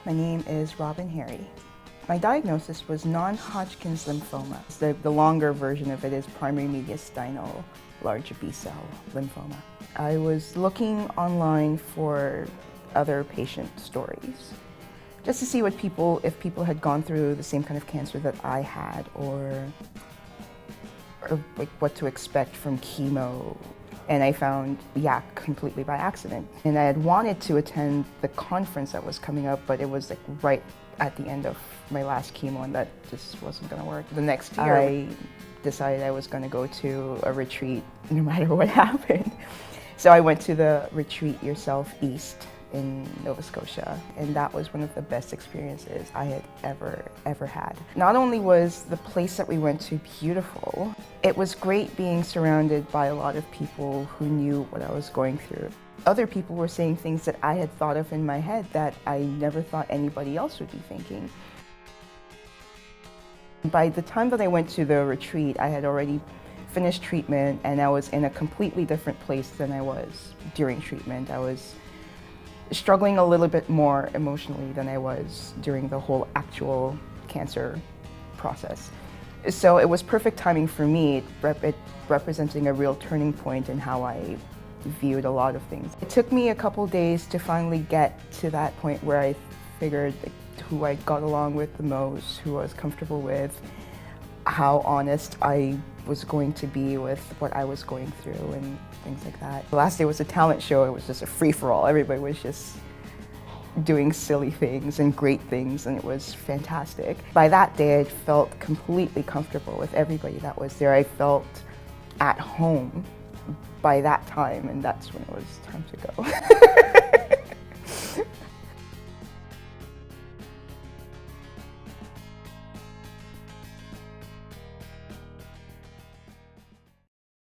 My name is Robin Harry. My diagnosis was non-Hodgkin's lymphoma. The longer version of it is primary mediastinal large B-cell lymphoma. I was looking online for other patient stories, just to see if people had gone through the same kind of cancer that I had, or like what to expect from chemo. And I found YAC completely by accident. And I had wanted to attend the conference that was coming up, but it was like right at the end of my last chemo, and that just wasn't gonna work. The next year, I decided I was gonna go to a retreat no matter what happened. So I went to the Retreat Yourself East in Nova Scotia, and that was one of the best experiences I had ever had. Not only was the place that we went to beautiful, it was great being surrounded by a lot of people who knew what I was going through. Other people were saying things that I had thought of in my head that I never thought anybody else would be thinking. By the time that I went to the retreat, I had already finished treatment, and I was in a completely different place than I was during treatment. I was struggling a little bit more emotionally than I was during the whole actual cancer process. So it was perfect timing for me, it representing a real turning point in how I viewed a lot of things. It took me a couple days to finally get to that point where I figured who I got along with the most, who I was comfortable with, how honest I was going to be with what I was going through and things like that. The last day was a talent show. It was just a free-for-all. Everybody was just doing silly things and great things, and it was fantastic. By that day, I felt completely comfortable with everybody that was there. I felt at home by that time, and that's when it was time to go.